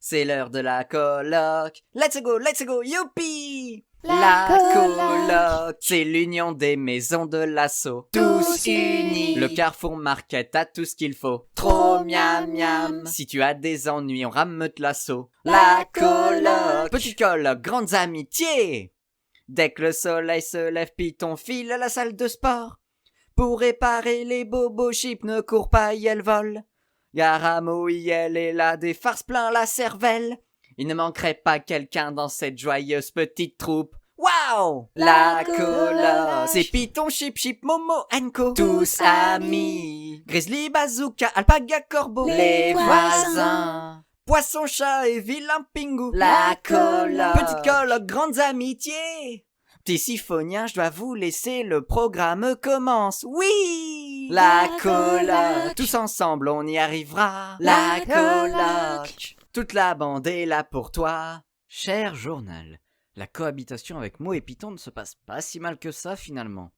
C'est l'heure de la coloc. Let's go, youpi! La coloc, c'est l'union des maisons de l'assaut. Tous unis. Le Carrefour Market a tout ce qu'il faut. Trop miam miam. Si tu as des ennuis, on rameute l'assaut. La coloc. Petite coloc, grandes amitiés. Dès que le soleil se lève, Python file à la salle de sport. Pour réparer les bobos chips, ne cours pas, elle vole. Garamo, elle est là, des farces plein la cervelle. Il ne manquerait pas quelqu'un dans cette joyeuse petite troupe. Waouh! La coloc, c'est Python, Chip, Chip, Momo, Enco. Tous amis. Grizzly, Bazooka, Alpaga, Corbeau. Les voisins. Poisson, chat et vilain pingou. La coloc. Petite coloc, grandes amitiés. Petit siphonien, je dois vous laisser, le programme commence. Oui! La coloc. Tous ensemble, on y arrivera. La coloc. Toute la bande est là pour toi. Cher journal, la cohabitation avec Mo et Python ne se passe pas si mal que ça finalement.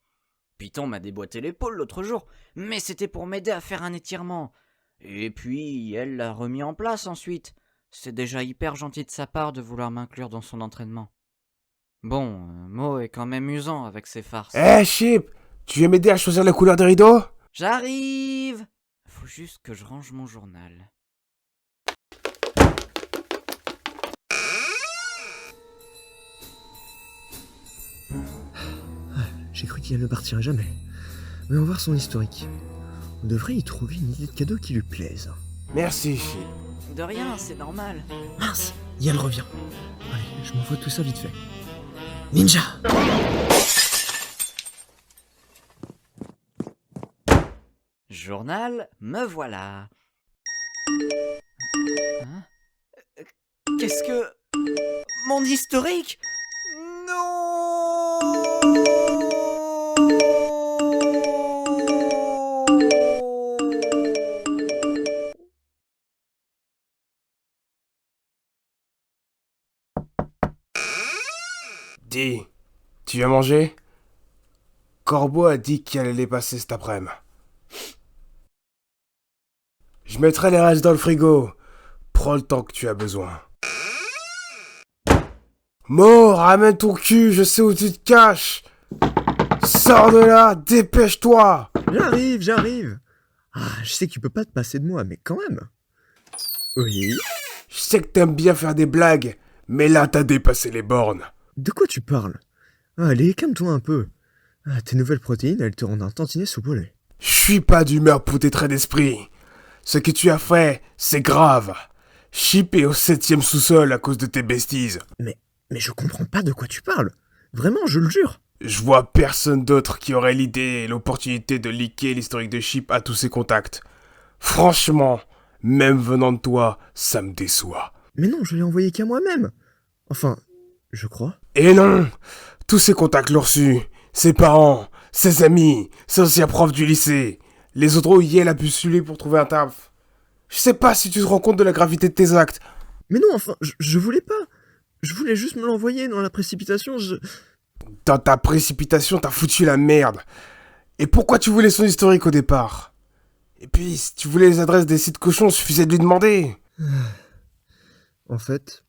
Python m'a déboîté l'épaule l'autre jour, mais c'était pour m'aider à faire un étirement. Et puis, elle l'a remis en place ensuite. C'est déjà hyper gentil de sa part de vouloir m'inclure dans son entraînement. Bon, Mo est quand même usant avec ses farces. Chip, tu viens m'aider à choisir la couleur des rideaux? J'arrive! Faut juste que je range mon journal. J'ai cru qu'elle ne partirait jamais. Mais on va voir son historique. On devrait y trouver une idée de cadeau qui lui plaise. Merci, Chip. De rien, c'est normal. Mince, Yann revient. Allez, je m'envoie tout ça vite fait. Ninja! Journal, me voilà. Hein? Qu'est-ce que... Mon historique? Non! Dis, tu viens manger? Corbeau a dit qu'elle allait passer cet après-midi. Je mettrai les restes dans le frigo. Prends le temps que tu as besoin. Mo, ramène ton cul, je sais où tu te caches. Sors de là, dépêche-toi. J'arrive. Ah, je sais que tu peux pas te passer de moi, mais quand même. Oui. Je sais que t'aimes bien faire des blagues, mais là t'as dépassé les bornes. De quoi tu parles? Allez, calme-toi un peu. Tes nouvelles protéines, elles te rendent un tantinet soupolé. Je suis pas d'humeur pour tes traits d'esprit. Ce que tu as fait, c'est grave. Chip est au 7e sous-sol à cause de tes bêtises. Mais je comprends pas de quoi tu parles. Vraiment, je le jure. Je vois personne d'autre qui aurait l'idée et l'opportunité de leaker l'historique de Chip à tous ses contacts. Franchement, même venant de toi, ça me déçoit. Mais non, je l'ai envoyé qu'à moi-même. Enfin, je crois. Et non! Tous ses contacts l'ont reçu. Ses parents, ses amis, ses anciens profs du lycée. Les autres Yel a pu suivre pour trouver un taf. Je sais pas si tu te rends compte de la gravité de tes actes. Mais non, enfin, je voulais pas. Je voulais juste me l'envoyer dans la précipitation, Dans ta précipitation, t'as foutu la merde. Et pourquoi tu voulais son historique au départ? Et puis, si tu voulais les adresses des sites cochons, suffisait de lui demander. En fait,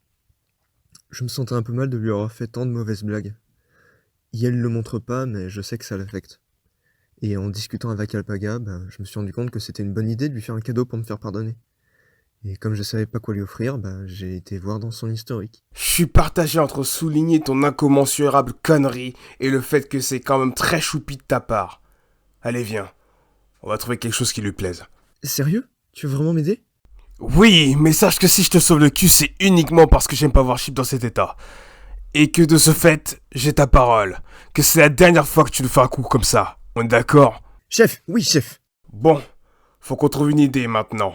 je me sentais un peu mal de lui avoir fait tant de mauvaises blagues. Yel le montre pas, mais je sais que ça l'affecte. Et en discutant avec Alpaga, je me suis rendu compte que c'était une bonne idée de lui faire un cadeau pour me faire pardonner. Et comme je savais pas quoi lui offrir, j'ai été voir dans son historique. Je suis partagé entre souligner ton incommensurable connerie et le fait que c'est quand même très choupi de ta part. Allez, viens. On va trouver quelque chose qui lui plaise. Sérieux? Tu veux vraiment m'aider? Oui, mais sache que si je te sauve le cul, c'est uniquement parce que j'aime pas voir Chip dans cet état. Et que de ce fait, j'ai ta parole. Que c'est la dernière fois que tu nous fais un coup comme ça. On est d'accord? Chef, oui, chef. Bon, faut qu'on trouve une idée maintenant.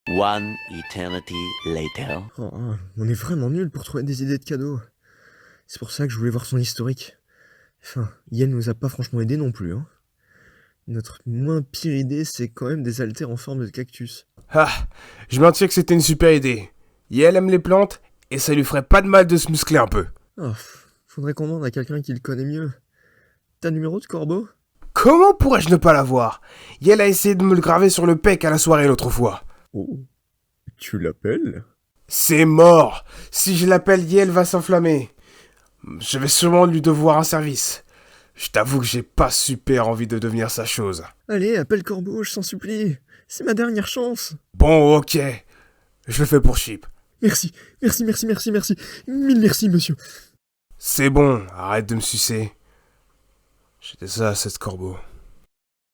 One eternity later. On est vraiment nuls pour trouver des idées de cadeaux. C'est pour ça que je voulais voir son historique. Enfin, Yel nous a pas franchement aidé non plus, hein. Notre moins pire idée, c'est quand même des haltères en forme de cactus. Je maintiens que c'était une super idée. Yel aime les plantes, et ça lui ferait pas de mal de se muscler un peu. Faudrait qu'on demande à quelqu'un qui le connaît mieux. T'as le numéro de Corbeau? Comment pourrais-je ne pas l'avoir? Yel a essayé de me le graver sur le pec à la soirée l'autre fois. Oh, tu l'appelles? C'est mort. Si je l'appelle, Yel va s'enflammer. Je vais sûrement lui devoir un service. Je t'avoue que j'ai pas super envie de devenir sa chose. Allez, appelle Corbeau, je t'en supplie. C'est ma dernière chance. Bon, ok. Je le fais pour Chip. Merci, merci, merci, merci, merci. Mille merci, monsieur. C'est bon, arrête de me sucer. J'étais ça, cette Corbeau.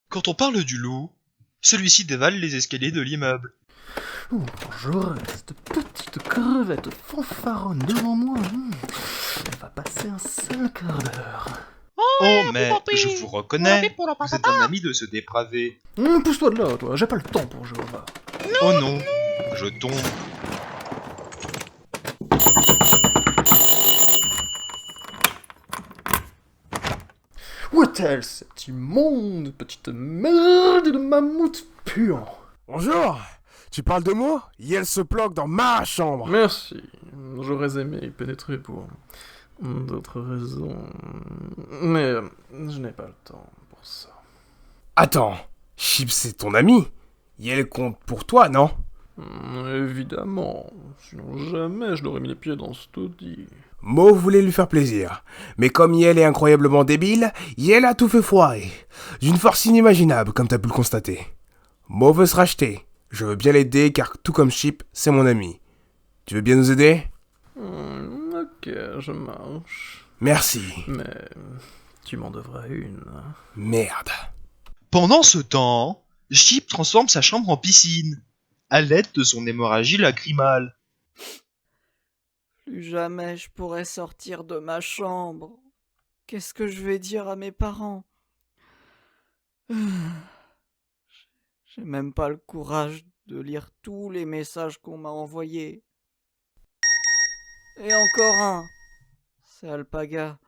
Quand on parle du loup, celui-ci dévale les escaliers de l'immeuble. Bonjour, cette petite crevette fanfaronne devant moi. On va passer un sale quart d'heure. Oh, mais je vous reconnais, vous êtes un ami de ce dépravé. Pousse-toi de là, toi, j'ai pas le temps pour Jéhovah. Oh non, je tombe. Où est-elle, cette immonde petite merde de mammouth puant? Bonjour. Tu parles de moi? Yel se planque dans ma chambre. Merci, j'aurais aimé y pénétrer pour d'autres raisons, mais je n'ai pas le temps pour ça. Attends, Chip c'est ton ami. Yel compte pour toi, non? Évidemment, sinon jamais je n'aurais mis les pieds dans ce taudis. Mo voulait lui faire plaisir, mais comme Yel est incroyablement débile, Yel a tout fait foirer. D'une force inimaginable, comme t'as pu le constater. Mo veut se racheter. Je veux bien l'aider, car tout comme Chip, c'est mon ami. Tu veux bien nous aider? Ok, je marche. Merci. Mais tu m'en devras une. Merde. Pendant ce temps, Chip transforme sa chambre en piscine, à l'aide de son hémorragie lacrymale. Plus jamais je pourrai sortir de ma chambre. Qu'est-ce que je vais dire à mes parents? J'ai même pas le courage de lire tous les messages qu'on m'a envoyés. Et encore un. C'est Alpaga.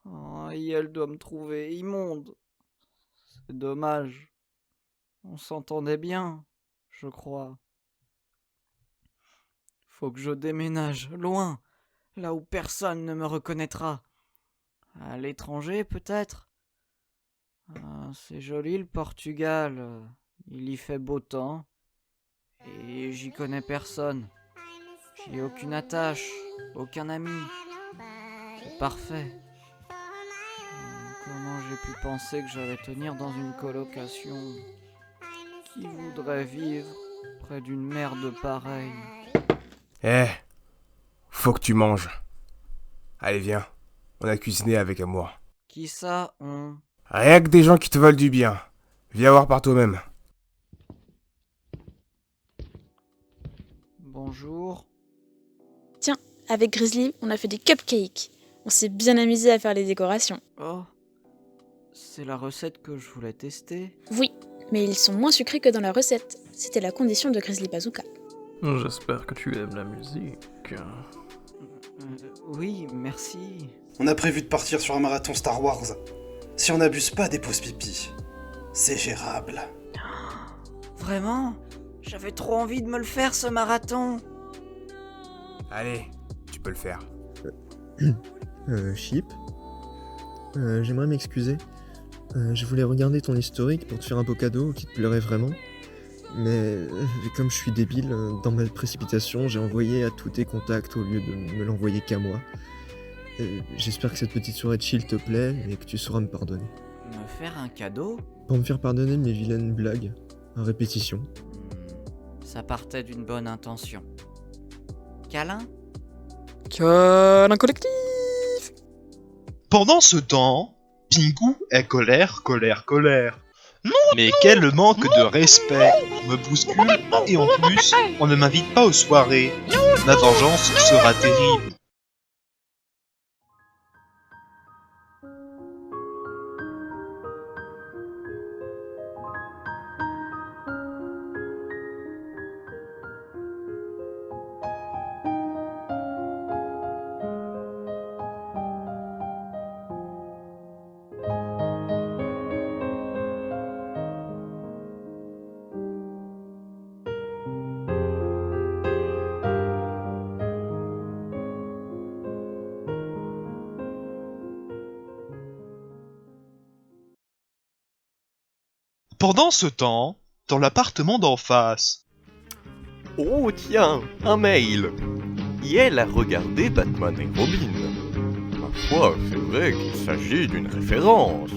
Oh, et elle doit me trouver immonde. C'est dommage. On s'entendait bien, je crois. Faut que je déménage, loin, là où personne ne me reconnaîtra. À l'étranger, peut-être. Ah, c'est joli le Portugal. Il y fait beau temps. Et j'y connais personne. J'ai aucune attache, aucun ami. C'est parfait. Comment j'ai pu penser que j'allais tenir dans une colocation? Qui voudrait vivre près d'une merde pareille? Faut que tu manges. Allez, viens. On a cuisiné avec amour. Qui ça, on? Rien que des gens qui te veulent du bien. Viens voir par toi-même. Bonjour. Tiens, avec Grizzly, on a fait des cupcakes. On s'est bien amusé à faire les décorations. Oh, c'est la recette que je voulais tester. Oui, mais ils sont moins sucrés que dans la recette. C'était la condition de Grizzly Bazooka. J'espère que tu aimes la musique. Oui, merci. On a prévu de partir sur un marathon Star Wars. Si on n'abuse pas des pauses pipi, c'est gérable. Vraiment? J'avais trop envie de me le faire, ce marathon. Allez, tu peux le faire. Chip, j'aimerais m'excuser. Je voulais regarder ton historique pour te faire un beau cadeau qui te plairait vraiment. Mais comme je suis débile, dans ma précipitation, j'ai envoyé à tous tes contacts au lieu de me l'envoyer qu'à moi. J'espère que cette petite soirée de chill te plaît et que tu sauras me pardonner. Me faire un cadeau? Pour me faire pardonner mes vilaines blagues, à répétition. Ça partait d'une bonne intention. Câlin? Câlin collectif. Pendant ce temps, Pingu est colère. Non, mais quel manque de respect! On me bouscule et en plus, on ne m'invite pas aux soirées. Ma vengeance sera terrible. Pendant ce temps, dans l'appartement d'en face, Oh tiens, un mail. Yael a regardé Batman et Robin. Ma foi, c'est vrai qu'il s'agit d'une référence.